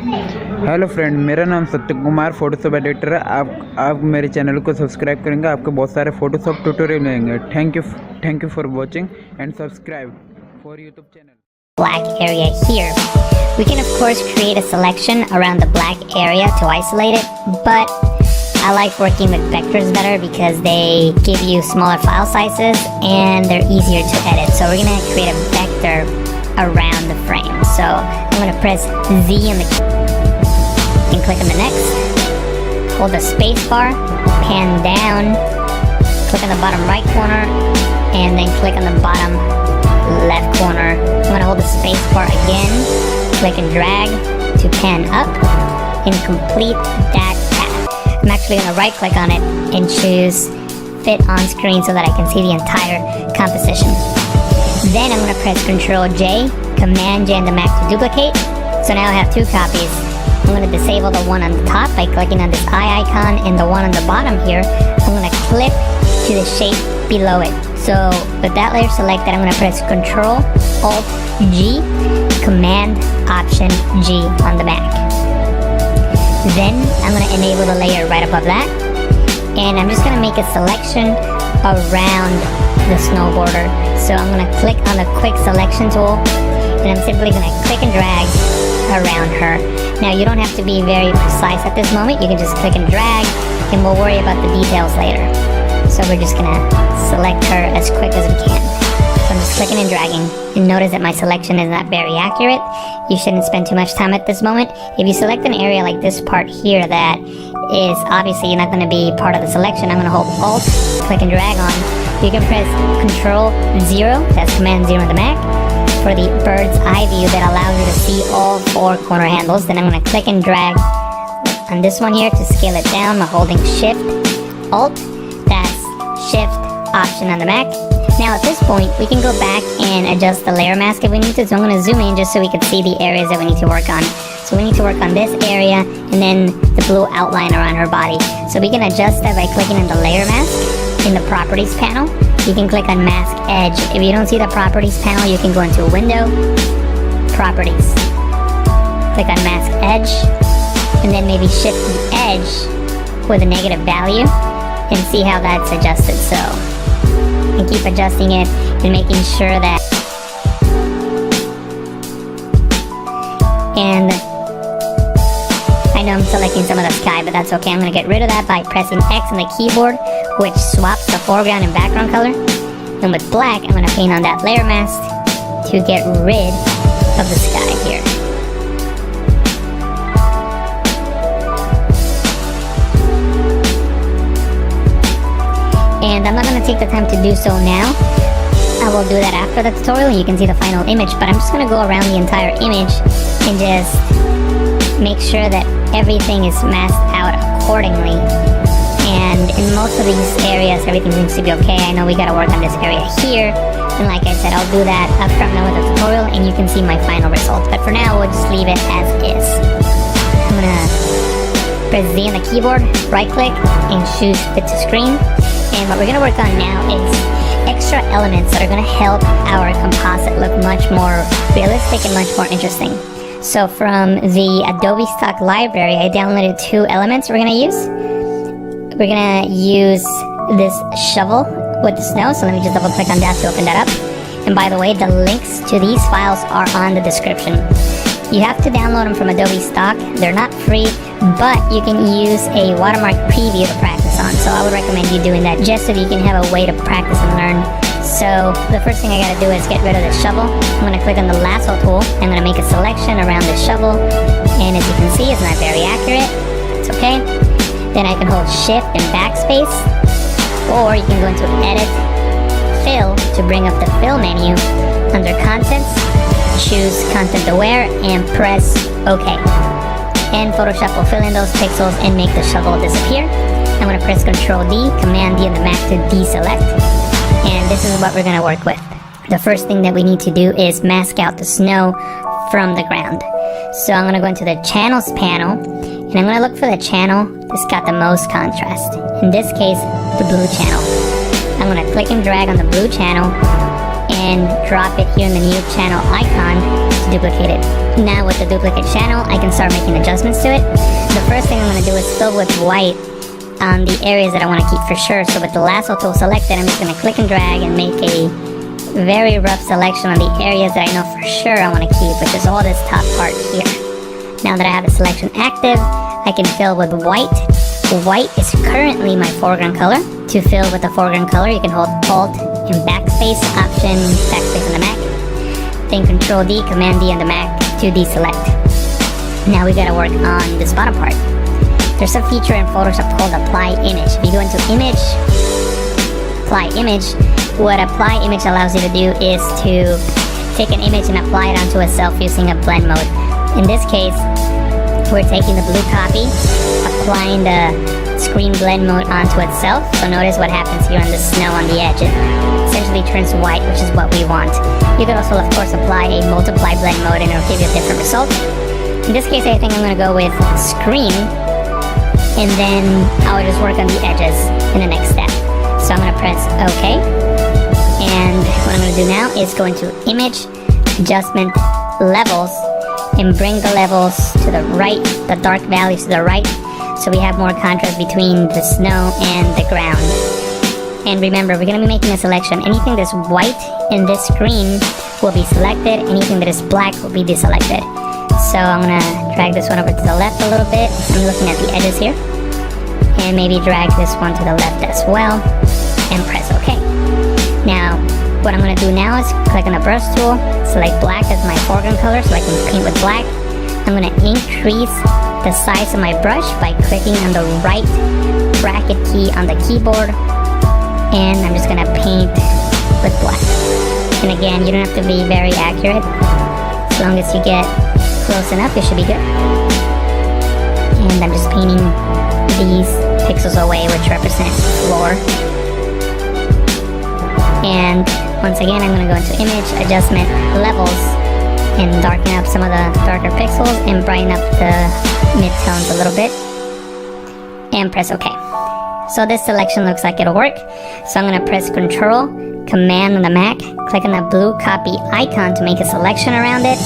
Hello friend, मेरा नाम सत्य कुमार फोटोशॉप एडिटर है। आप मेरे चैनल को सब्सक्राइब करेंगे, आपको बहुत सारे फोटोशॉप ट्यूटोरियल मिलेंगे। Thank you for watching and subscribe for YouTube channel. Black area here. We can of course create a selection around the black area to isolate it, but I like working with vectors better because they give you smaller file sizes and they're easier to edit. So we're going to create a vector around the frame. So I'm going to press Z on the key and click on the next. Hold the space bar, pan down, click on the bottom right corner, and then click on the bottom left corner. I'm going to hold the space bar again, click and drag to pan up and complete that path. I'm actually going to right click on it and choose fit on screen so that I can see the entire composition. Then I'm going to press Ctrl J, Command J on the Mac to duplicate. So now I have two copies. I'm going to disable the one on the top by clicking on this eye icon, and the one on the bottom here, I'm going to clip to the shape below it. So with that layer selected, I'm going to press Ctrl Alt G, Command Option G on the Mac. Then I'm going to enable the layer right above that, and I'm just going to make a selection around the snow border. So I'm going to click on the quick selection tool, and I'm simply going to click and drag around her. Now you don't have to be very precise at this moment. You can just click and drag, and we'll worry about the details later. So we're just going to select her as quick as we can. So I'm just clicking and dragging, and notice that my selection is not very accurate. You shouldn't spend too much time at this moment. If you select an area like this part here that is obviously not going to be part of the selection, I'm going to hold Alt, click and drag on. You can press Control 0, that's Command 0 on the Mac, for the bird's eye view that allows you to see all four corner handles. Then I'm going to click and drag on this one here to scale it down by holding Shift, Alt, that's Shift, Option on the Mac. Now at this point, we can go back and adjust the layer mask if we need to. So I'm going to zoom in just so we can see the areas that we need to work on. So we need to work on this area and then the blue outline around her body. So we can adjust that by clicking on the layer mask in the properties panel. You can click on mask edge. If you don't see the properties panel, you can go into window, properties, click on mask edge, and then maybe shift the edge with a negative value and see how that's adjusted. So, and keep adjusting it and making sure that, and I know I'm selecting some of the sky, but that's okay. I'm going to get rid of that by pressing X on the keyboard, which swaps the foreground and background color. And with black, I'm going to paint on that layer mask to get rid of the sky here. And I'm not going to take the time to do so now. I will do that after the tutorial and you can see the final image, but I'm just going to go around the entire image and just make sure that everything is masked out accordingly. And in most of these areas, everything seems to be okay. I know we got to work on this area here, and like I said, I'll do that after I'm done with the tutorial and you can see my final result. But for now, we'll just leave it as is. I'm going to press Z on the keyboard, right click, and choose fit to screen. And what we're going to work on now is extra elements that are going to help our composite look much more realistic and much more interesting. So from the Adobe stock library, I downloaded two elements we're going to use. We're going to use this shovel with the snow. So let me just double click on that to open that up. And by the way, the links to these files are on the description. You have to download them from Adobe stock. They're not free, but you can use a watermark preview to practice on. So I would recommend you doing that just so that you can have a way to practice and learn. So the first thing I gotta do is get rid of the shovel. I'm gonna click on the lasso tool. I'm gonna make a selection around the shovel. And as you can see, it's not very accurate. It's okay. Then I can hold Shift and Backspace. Or you can go into Edit, Fill to bring up the Fill menu. Under Contents, choose Content Aware and press OK. And Photoshop will fill in those pixels and make the shovel disappear. I'm going to press Ctrl D, Command D on the Mac to deselect. And this is what we're going to work with. The first thing that we need to do is mask out the snow from the ground. So I'm going to go into the Channels panel, and I'm going to look for the channel that's got the most contrast. In this case, the blue channel. I'm going to click and drag on the blue channel and drop it here in the new channel icon to duplicate it. Now with the duplicate channel, I can start making adjustments to it. The first thing I'm going to do is fill with white on the areas that I want to keep for sure. So with the lasso tool selected, I'm just going to click and drag and make a very rough selection on the areas that I know for sure I want to keep, which is all this top part here. Now that I have the selection active, I can fill with white. White is currently my foreground color. To fill with the foreground color, you can hold Alt and backspace, Option, backspace on the Mac. Then Control D, Command D on the Mac to deselect. Now we gotta work on this bottom part. There's a feature in Photoshop called Apply Image. If you go into Image, Apply Image, what Apply Image allows you to do is to take an image and apply it onto itself using a blend mode. In this case, we're taking the blue copy, applying the screen blend mode onto itself. So notice what happens here on the snow on the edge. It essentially turns white, which is what we want. You could also, of course, apply a multiply blend mode and it'll give you a different result. In this case, I think I'm going to go with screen, and then I'll just work on the edges in the next step. So I'm going to press OK. And what I'm going to do now is go into Image, Adjustment, Levels, and bring the levels to the right, the dark values to the right, so we have more contrast between the snow and the ground. And remember, we're going to be making a selection. Anything that's white in this screen will be selected. Anything that is black will be deselected. So I'm going to drag this one over to the left a little bit. I'm looking at the edges here. And maybe drag this one to the left as well. And press OK. Now, what I'm going to do now is click on the brush tool, select black as my foreground color so I can paint with black. I'm going to increase the size of my brush by clicking on the right bracket key on the keyboard. And I'm just going to paint with black. And again, you don't have to be very accurate. As long as you get close enough, it should be good. And I'm just painting these pixels away, which represent floor. And once again, I'm going to go into Image, Adjustment, Levels, and darken up some of the darker pixels and brighten up the midtones a little bit. And press OK. So this selection looks like it'll work. So I'm going to press Control, Command on the Mac, click on the blue copy icon to make a selection around it.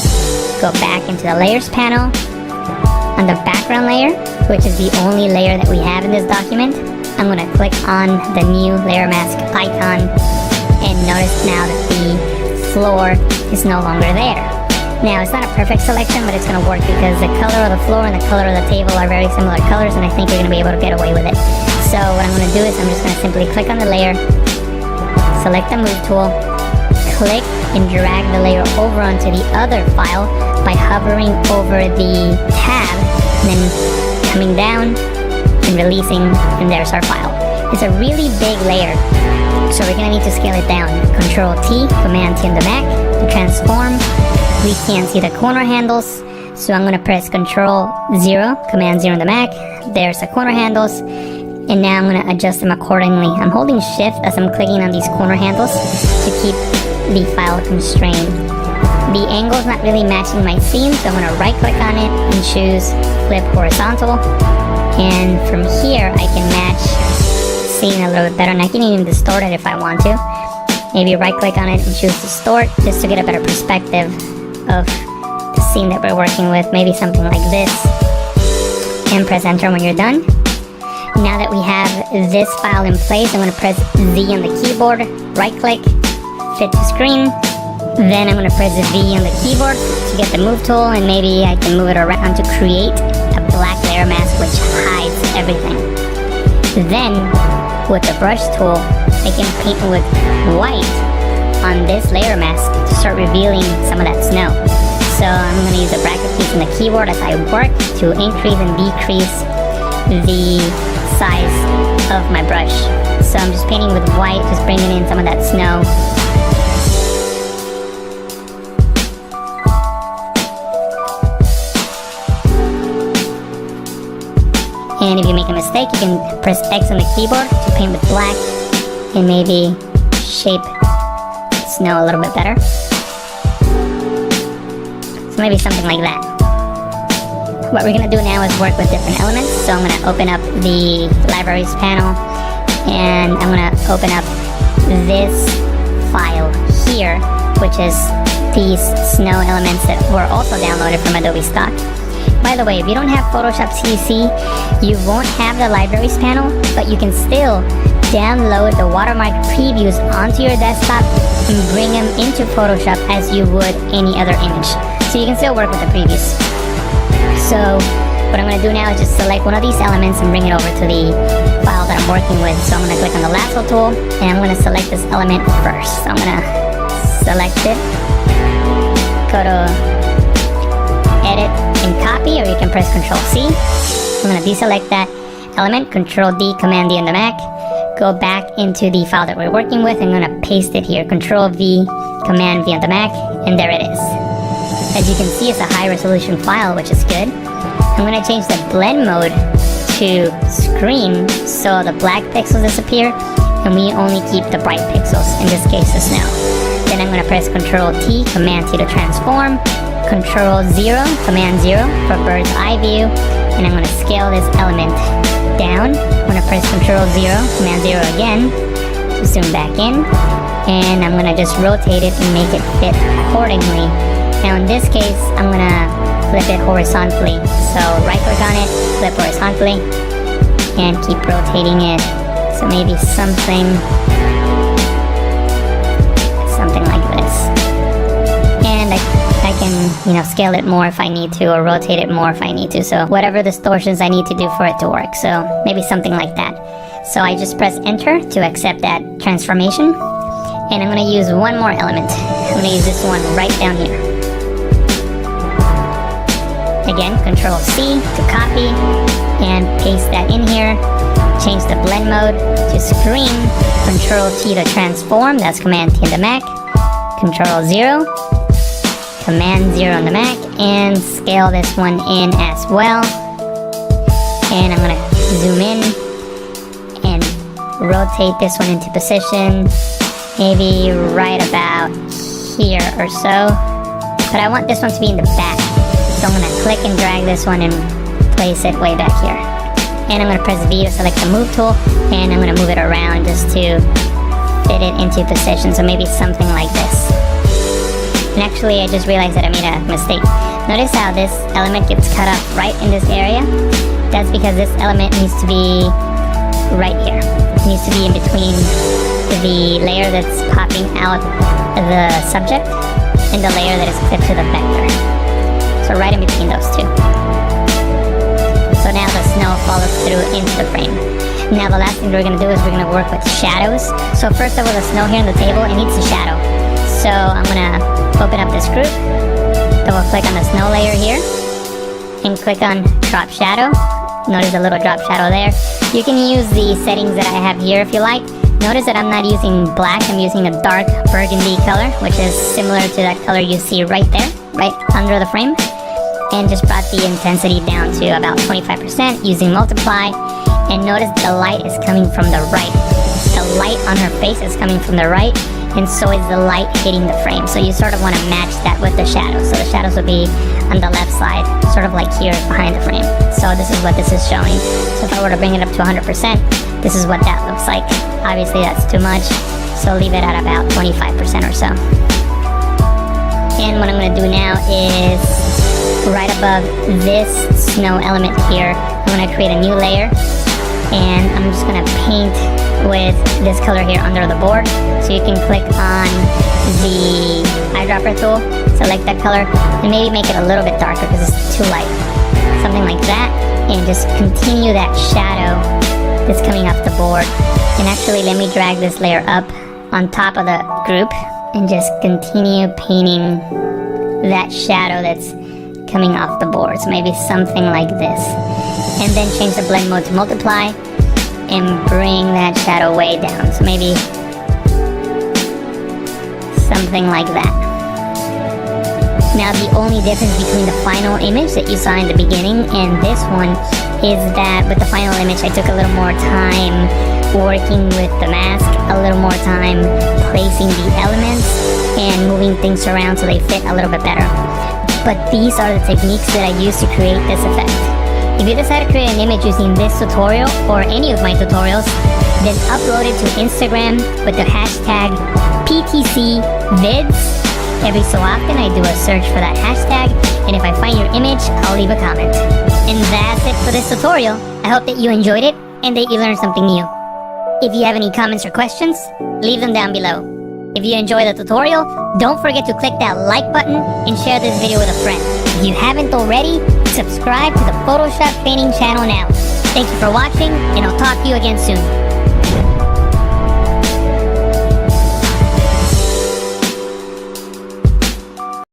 Go back into the Layers panel. On the background layer, which is the only layer that we have in this document, I'm going to click on the new layer mask icon. And notice now that the floor is no longer there. Now, it's not a perfect selection, but it's going to work because the color of the floor and the color of the table are very similar colors, and I think you're going to be able to get away with it. So what I'm going to do is I'm just going to simply click on the layer, select the Move tool, click and drag the layer over onto the other file by hovering over the tab, and then coming down and releasing, and there's our file. It's a really big layer. So we're going to need to scale it down. Control T, Command T on the Mac to transform. We can't see the corner handles, so I'm going to press Control 0, Command 0 on the Mac. There's the corner handles, and now I'm going to adjust them accordingly. I'm holding Shift as I'm clicking on these corner handles to keep the file constrained. The angle is not really matching my scene, so I'm going to right click on it and choose Flip Horizontal. And from here, I can match scene a little bit better, and I can even distort it if I want to. Maybe right click on it and choose Distort just to get a better perspective of the scene that we're working with. Maybe something like this. And press Enter when you're done. Now that we have this file in place, I'm going to press Z on the keyboard, right click, Fit to Screen. Then I'm going to press V on the keyboard to get the Move tool, and maybe I can move it around to create a black layer mask which hides everything. Then, with the brush tool, I can paint with white on this layer mask to start revealing some of that snow. So I'm going to use the bracket keys on the keyboard as I work to increase and decrease the size of my brush. So I'm just painting with white, just bringing in some of that snow. And if you make a mistake, you can press X on the keyboard to paint with black and maybe shape the snow a little bit better. So maybe something like that. What we're going to do now is work with different elements. So I'm going to open up the Libraries panel, and I'm going to open up this file here, which is these snow elements that were also downloaded from Adobe Stock. By the way, if you don't have Photoshop CC, you won't have the libraries panel, but you can still download the watermark previews onto your desktop and bring them into Photoshop as you would any other image. So you can still work with the previews. So what I'm going to do now is just select one of these elements and bring it over to the file that I'm working with. So I'm going to click on the lasso tool and I'm going to select this element first. So I'm going to select it, go to edit and copy, or you can press Ctrl C. I'm going to deselect that element, Ctrl D, Command D on the Mac, go back into the file that we're working with. I'm going to paste it here, Ctrl V, Command V on the Mac, and there it is. As you can see, it's a high resolution file, which is good. I'm going to change the blend mode to screen so the black pixels disappear and we only keep the bright pixels, in this case the snow. Then I'm going to press Ctrl T, Command T to transform, Ctrl 0, Command 0 for bird's eye view, and I'm going to scale this element down. I'm going to press Ctrl 0, Command 0 again to zoom back in, and I'm going to just rotate it and make it fit accordingly. Now in this case, I'm going to flip it horizontally. So right click on it, flip horizontally, and keep rotating it. So maybe something like this. And I can, scale it more if I need to, or rotate it more if I need to. So whatever distortions I need to do for it to work. So maybe something like that. So I just press enter to accept that transformation. And I'm going to use one more element. I'm going to use this one right down here. Again, Ctrl C to copy and paste that in here. Change the blend mode to screen. Ctrl T to transform. That's Command T on the Mac. Ctrl 0. Command 0 on the Mac. And scale this one in as well. And I'm going to zoom in and rotate this one into position. Maybe right about here or so. But I want this one to be in the back. So I'm going to click and drag this one and place it way back here. And I'm going to press V to select the move tool, and I'm going to move it around just to fit it into position. So maybe something like this. And actually I just realized that I made a mistake. Notice how this element gets cut off right in this area? That's because this element needs to be right here. It needs to be in between the layer that's popping out of the subject and the layer that is clipped to the vector. So right in between those two. So now the snow follows through into the frame. Now the last thing we're going to do is we're going to work with shadows. So first of all, the snow here on the table, it needs a shadow. So I'm going to open up this group, double click on the snow layer here, and click on drop shadow. Notice a little drop shadow there. You can use the settings that I have here if you like. Notice that I'm not using black, I'm using a dark burgundy color, which is similar to that color you see right there, right under the frame. And just brought the intensity down to about 25% using multiply. And notice the light is coming from the right. The light on her face is coming from the right, and so is the light hitting the frame. So you sort of want to match that with the shadows. So the shadows will be on the left side, sort of like here behind the frame. So this is what this is showing. So if I were to bring it up to 100%, this is what that looks like. Obviously that's too much, so leave it at about 25% or so. And what I'm going to do now is right above this snow element here, I'm going to create a new layer, and I'm just going to paint with this color here under the board. So you can click on the eyedropper tool, select that color, and maybe make it a little bit darker because it's too light. Something like that, and just continue that shadow that's coming off the board. And actually let me drag this layer up on top of the group and just continue painting that shadow that's coming off the board. So maybe something like this. And then change the blend mode to multiply and bring that shadow way down. So maybe something like that. Now the only difference between the final image that you saw in the beginning and this one is that with the final image I took a little more time working with the mask, a little more time placing the elements and moving things around so they fit a little bit better. But these are the techniques that I use to create this effect. If you decide to create an image using this tutorial or any of my tutorials, then upload it to Instagram with the hashtag PTCVids Every so often I do a search for that hashtag, and if I find your image, I'll leave a comment. And that's it for this tutorial. I hope that you enjoyed it and that you learned something new. If you have any comments or questions, leave them down below. If you enjoyed the tutorial, don't forget to click that like button and share this video with a friend. If you haven't already, subscribe to the Photoshop Painting channel now. Thank you for watching, and I'll talk to you again soon.